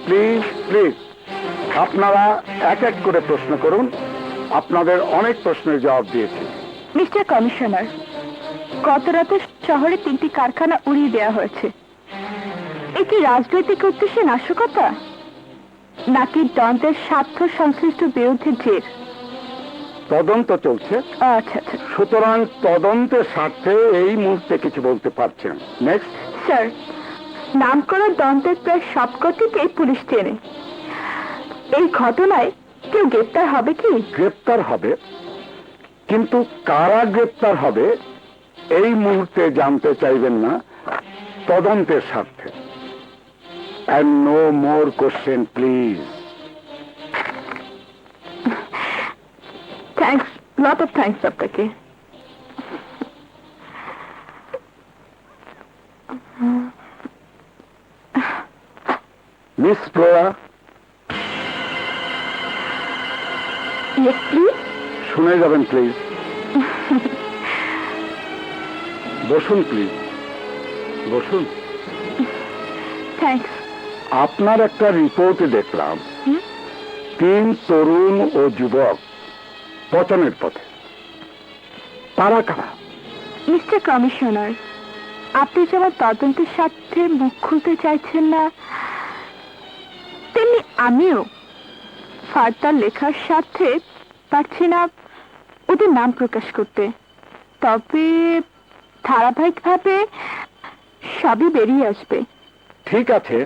Please please আপনারা এক এক করে প্রশ্ন করুন। আপনাদের অনেক প্রশ্নের জবাব দিয়েছি। মিস্টার কমিশনার, গত রাতে শহরে 3টি কারখানা উড়িয়ে দেওয়া হয়েছে। এটি রাজনৈতিক উদ্দেশ্যে নাশকতা নাকি দ্বন্দ্বের স্বার্থ সংশ্লিষ্ট বিরুদ্ধে জের? তদন্ত চলছে। আচ্ছা আচ্ছা সুতরাং তদন্তের স্বার্থে এই মুহূর্তে কিছু বলতে পারছেন। নেক্সট। স্যার, নাম করা দ্বন্দ্বের প্রায় সবকটিকেই পুলিশ চেনে। এই ঘটনায় কেউ গ্রেপ্তার হবে কি? গ্রেপ্তার হবে, কিন্তু কারা গ্রেপ্তার হবে এই মুহূর্তে জানতে চাইবেন না, তদন্তের স্বার্থে। And no more question, please. Thanks, lot of thanks আপনাকে। Miss Flora, yes please. শুনে যাবেন প্লিজ। বসুন প্লিজ, বসুন। থ্যাঙ্কস। আপনার একটা রিপোর্টে দেখলাম 3 তরুণ ও যুবক পতনের পথে। তারা কারা? মিস্টার কমিশনার, আপনি যেমন তদন্তের স্বার্থে মুখ খুলতে চাইছেন না, তেমনি আমিও ফার্দার লেখার স্বার্থে পারছি না ওদের নাম প্রকাশ করতে। তবে ধারাবাহিকভাবে সবই বেরিয়ে আসবে। ঠিক আছে,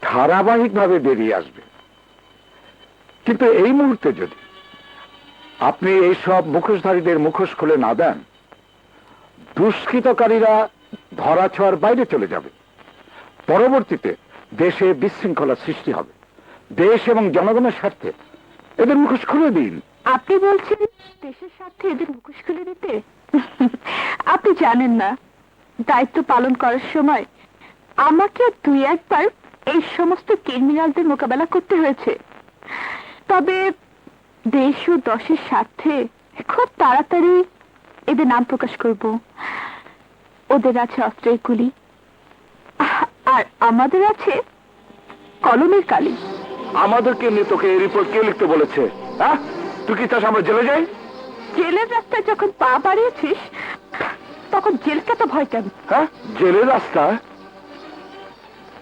ধারাবাহিকভাবে বেরিয়ে আসবে, কিন্তু এই মুহূর্তে যদি আপনি এইসব মুখোশধারীদের মুখোশ খুলে না দেন, দুষ্কৃতকারীরা ধরাছোঁয়ার বাইরে চলে যাবে। পরবর্তীতে দেশে বিশৃঙ্খলা সৃষ্টি হবে। দেশ এবং জনগণের স্বার্থে এদের মুখোশ খুলে দিন। আপনি বলছেন দেশের স্বার্থে এদের মুখোশ খুলে দিতে? আপনি জানেন না, দায়িত্ব পালন করার সময় আমাকে 2-1 বার এই সমস্ত ক্রিমিনালদের মোকাবেলা করতে হয়েছে। তবে দেশ ও দশের স্বার্থে খুব তাড়াতাড়ি এদের নাম প্রকাশ করব। ওদের আছে অস্ত্রের গুলি, আর আমাদের আছে কলমের কালি। আমাদেরকে নিয়ে তোকে এই রিপোর্ট কে লিখতে বলেছে? হ্যাঁ, তুই কি চাস আমরা জেলে যাই? জেলের রাস্তায় যখন পা বাড়িয়েছিস, তখন জেলকে তো ভয় কেন? হ্যাঁ, জেলের রাস্তা?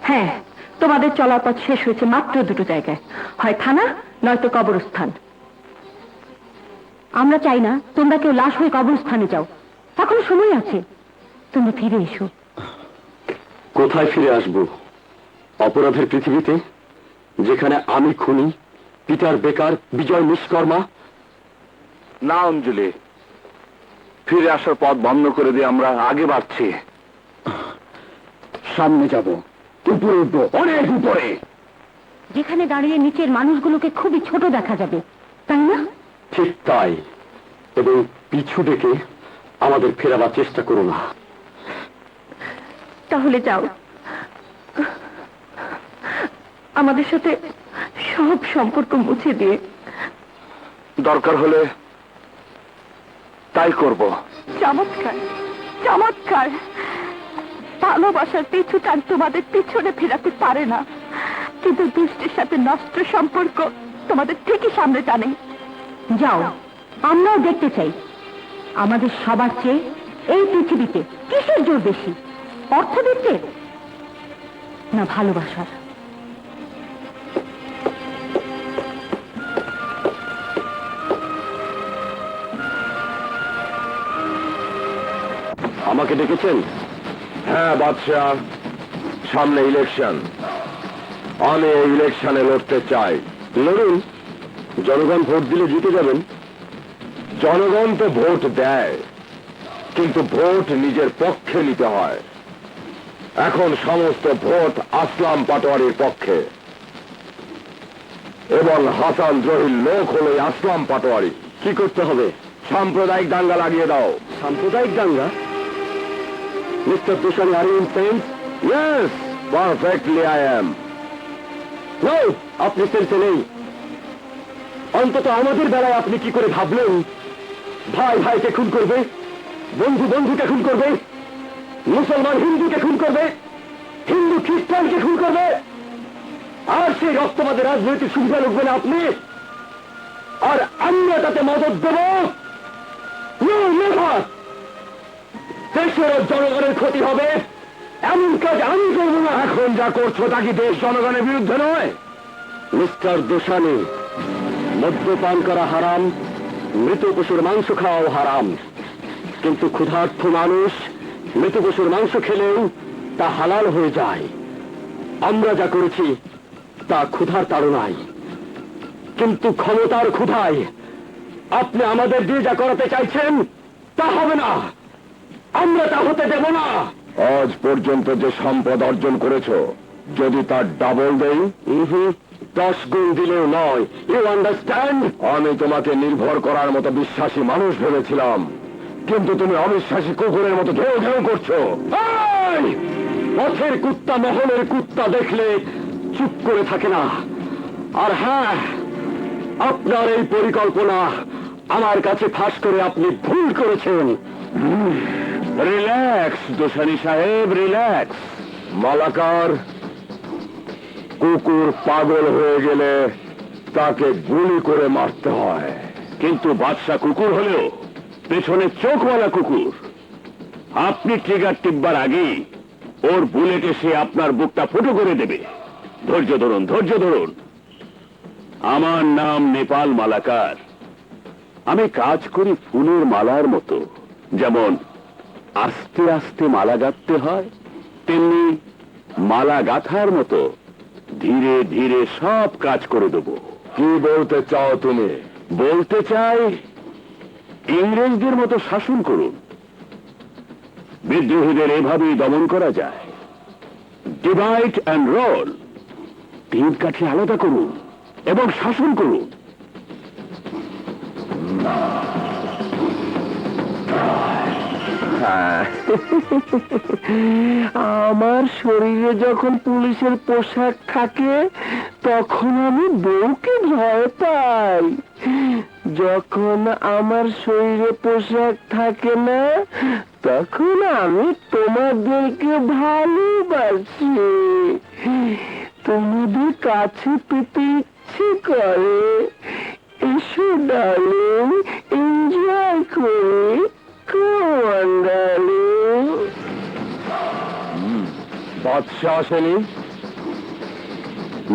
হ্যাঁ, তোমাদের চলার পথ শেষ হয়েছে মাত্র 2টো জায়গায়, হয় থানা নয়তো কবরস্থান। আমরা চাই না তোমরা কেউ লাশ হয়ে কবরস্থানে যাও। এখনো সময় আছে, তোমরা ফিরে এসো। কোথায় ফিরে আসবো? অপরাধের পৃথিবীতে, যেখানে আমি খুনি, পিটার বেকার, বিজয় নিষ্কর্মা? না অঞ্জলি, ফিরে আসার পথ বন্ধ করে দিয়ে আমরা আগে বাড়ছি। সামনে যাব, উপরে উঠবো, অনেক উপরে। যেখানে দাঁড়িয়ে নিচের মানুষগুলোকে খুবই ছোট দেখা যাবে, তাই না? ঠিক তাই। এবং পিছু ডেকে আমাদের ফেরাবার চেষ্টা করো না। তাহলে যাও, আমাদের সাথে সব সম্পর্ক মুছে দিয়ে। দরকার হলে তাই করব। চমৎকার, চমৎকার। ভালোবাসার পিছু টান তোমাদের পিছনে ফেরাতে পারে না, কিন্তু দুষ্টের সাথে নষ্ট সম্পর্ক তোমাদের ঠিকই সামনে টানে। যাও, আমরাও দেখতে চাই আমাদের সবার চেয়ে এই পৃথিবীতে কিসের জোর বেশি, অর্থবিত্তের না ভালোবাসার? আমাকে ডেকেছেন? হ্যাঁ বাদশাহ, সামনে ইলেকশন। আমি এই ইলেকশনে লড়তে চাই। লড়ুন, জনগণ ভোট দিলে জিতে যাবেন। জনগণ তো ভোট দেয়, কিন্তু ভোট নিজের পক্ষে নিতে হয়। এখন সমস্ত ভোট আসলাম পাটোয়ারির পক্ষে, এবং হাসান দ্রোহীর লোক হলো আসলাম পাটোয়ারি। কি করতে হবে? সাম্প্রদায়িক দাঙ্গা লাগিয়ে দাও। সাম্প্রদায়িক দাঙ্গা? Mister Tushari, are you insane? Yes, perfectly I am. No, আপনি সেন্সে নেই। অন্তত আমাদের বেলায় আপনি কি করে ভাবলেন ভাই ভাইকে খুন করবে, বন্ধু বন্ধুকে খুন করবে, মুসলমান হিন্দুকে খুন করবে, হিন্দু খ্রিস্টানকে খুন করবে, আর সেই রক্তবাদের রাজনৈতিক সুবিধা লুকবেন আপনি, আর আমরা তাতে মদত দেব? দেশের ও জনগণের ক্ষতি হবে এমন কাজ আমি করব না। এখন যা করছো তা কি দেশ জনগণের বিরুদ্ধে নয়? মিস্টার দোসানি, মদ্যপান করা হারাম, মৃত পশুর মাংস খাওয়াও হারাম, কিন্তু ক্ষুধার্ত মানুষ মৃত পশুর মাংস খেলেও তা হালাল হয়ে যায়। আমরা যা করেছি তা ক্ষুধার তাড়নায়, কিন্তু ক্ষমতার ক্ষুধায় আপনি আমাদের দিয়ে যা করাতে চাইছেন তা হবে না, আমরা তা হতে দেব না। আজ পর্যন্ত যে সম্পদ অর্জন করেছো, যদি তার ডাবল দেই? 10 গুণ দিলেও নয়। You understand? আমি তোমাকে নির্ভর করার মতো বিশ্বাসী মানুষ ভেবেছিলাম, কিন্তু তুমি অবিশ্বাসী কুকুরের মতো ঘেউ ঘেউ করছো। এই! পথের কুত্তা মহলের কুত্তা দেখলে চুপ করে থাকে না। আর হ্যাঁ, আপনার এই পরিকল্পনা আমার কাছে ফাঁস করে আপনি ভুল করেছেন। রিল্যাক্স দোসানি সাহেব, রিল্যাক্স। মালাকার, কুকুর পাগল হয়ে গেলে তাকে গুলি করে মারতে হয়, কিন্তু বাদশা কুকুর হলেও পেছনে চোখওয়ালা কুকুর। আপনি ট্রিগার টিপবার আগেই ওর বুলেট এসে আপনার বুকটা ফুটো করে দেবে। ধৈর্য ধরুন, ধৈর্য ধরুন। আমার নাম নেপাল মালাকার। আমি কাজ করি ফুলের মালার মতো। যেমন আস্তে আস্তে মালা গাঁথতে হয়, তেমনি মালা গাঁথার মতো ধীরে ধীরে সব কাজ করে দেব। কি বলতে চাও তুমি? বলতে চাই, ইংরেজদের মতো শাসন করুন। বিদ্রোহীদের এভাবেই দমন করা যায়। ডিভাইড অ্যান্ড রোল, 3 কাঠি আলাদা করুন এবং শাসন করুন। আমার শরীরে যখন পুলিশের পোশাক থাকে তখন আমি বউকে ভয় পাই, যখন আমার শরীরে পোশাক থাকে না তখন আমি তোমাদেরকে ভালোবাসি, তোমাদের কাছে পেতে ইচ্ছে করে। এসো ডার্লিং, এনজয় করি। বাদশা আসেনি?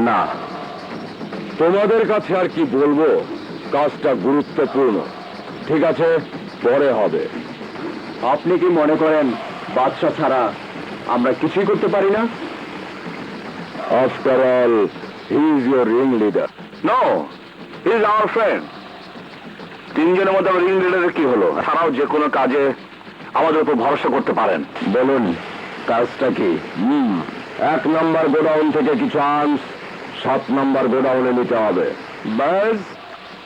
না, তোমাদের কাছে আর কি বলবো, কাজটা গুরুত্বপূর্ণ। ঠিক আছে, পরে হবে। আপনি কি মনে করেন বাদশা ছাড়া আমরা কিছুই করতে পারি না? After all, he is your ring leader. No, he is our friend. 3 জনের মধ্যে রিং লিডারের কি হলো? ছাড়াও যে কোনো কাজে আমাদের উপর ভরসা করতে পারেন। বলুন, কাজটা কি? 1 নম্বর গোডাউন থেকে কিছু আর্মস 7 নম্বর গোডাউনে নিতে হবে। ব্যাস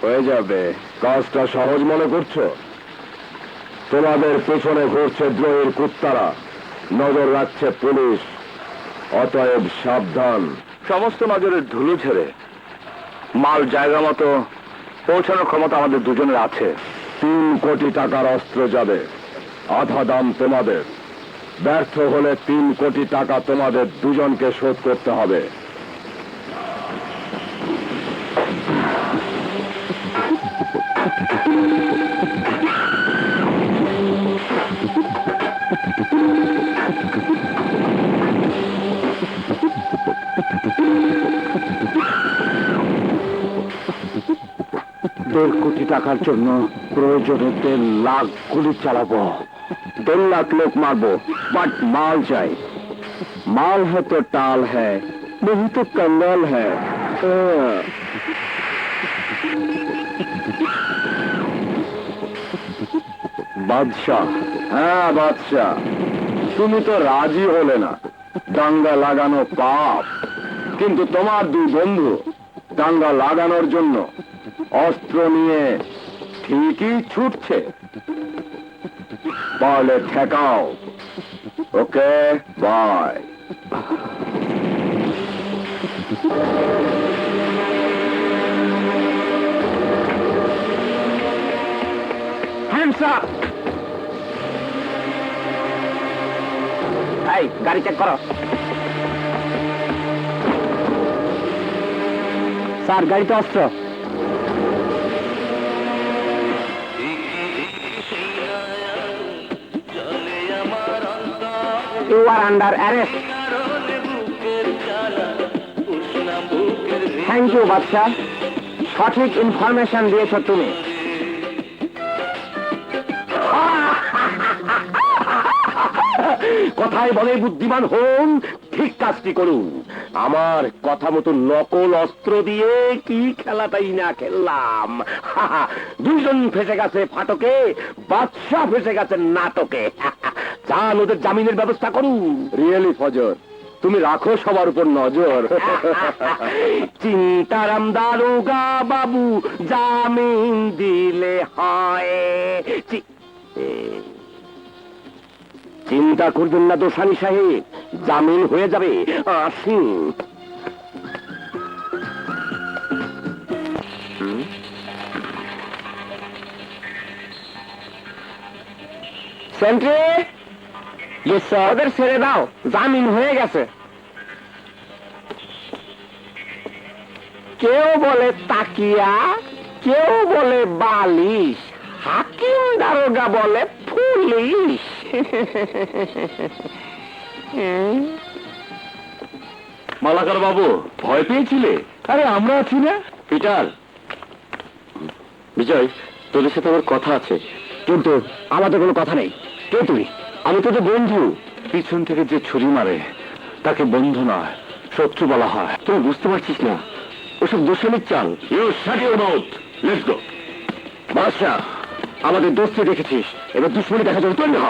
হয়ে যাবে। কাজটা সহজ মনে করছো? তোমাদের পেছনে ঘুরছে দ্রোহের কুত্তারা, নজর রাখছে পুলিশ, অতএব সাবধান। সমস্ত নজরের ধুলো ছেড়ে মাল জায়গা মতো পৌঁছানোর ক্ষমতা আমাদের দুজনের আছে। 3 কোটি টাকার অস্ত্র যাবে, আধা দাম তোমাদের। ব্যর্থ হলে 3 কোটি টাকা তোমাদের দুজনকে শোধ করতে হবে। দেড় কোটি টাকার জন্য প্রয়োজনে 1.5 লাখ গুলি চালাবো, 1.5 লাখ লোক মারবো, বাট মাল চাই। মাল है तो टाल है, नहीं तो कंगाल है। বাদশাহ, হ্যাঁ বাদশাহ, তুমি তো রাজি হলে না। দাঙ্গা লাগানো পাপ, কিন্তু তোমার 2 বন্ধু দাঙ্গা লাগানোর জন্য অস্ত্র নিয়ে ঠিকই ছুটছে। পারলে ঠেকাও। ওকে, বাই। বাদশা, এই গাড়ি চেক করো। স্যার, গাড়িতে অস্ত্র। You are under arrest. Thank you Badsha, সঠিক ইনফরমেশন দিয়েছ তুমি। কথায় বলে বুদ্ধিমান হন, ঠিক কাজটি করুন। আমার কথা মতো নকল অস্ত্র দিয়ে কি খেলাটাই না খেললাম। দুইজন ফেসে গেছে ফাটকে, বাদশা ফেসে গেছে নাটকে। যান, ওদের জামিনের ব্যবস্থা করুন। রিয়েলি ফজর, তুমি রাখো সবার উপর নজর। চিন্তারাম দারোগা বাবু, জামিন দিলে হয়। চিন্তা করবেন না দোসানি সাহেব, জামিন হয়ে যাবে। আসুন। সেন্ট্রি, ওদের ছেড়ে দাও, জামিন হয়ে গেছে। কেউ বলে তাকিয়া, কেউ বলে বালিশ, হাকিম দারোগা বলে পুলিশ। মালাকার বাবু, ভয় পেয়েছিলে? আরে আমরা আছি না। পিটার, বিজয়, তোদের সাথে আমার কথা আছে। কিন্তু আমাদের কোনো কথা নেই। কে তুই? আমি তোদের বন্ধু। পিছন থেকে যে ছুরি মারে তাকে বন্ধু নয়, শত্রু বলা হয়। তুই বুঝতে পারছিস না? ওসব দোষানির চাল। You shut your mouth, let's go. Badsha, আমাদের দোস্তি দেখেছিস, এবার দুশ্মনী দেখা যাবে তৈরি হ।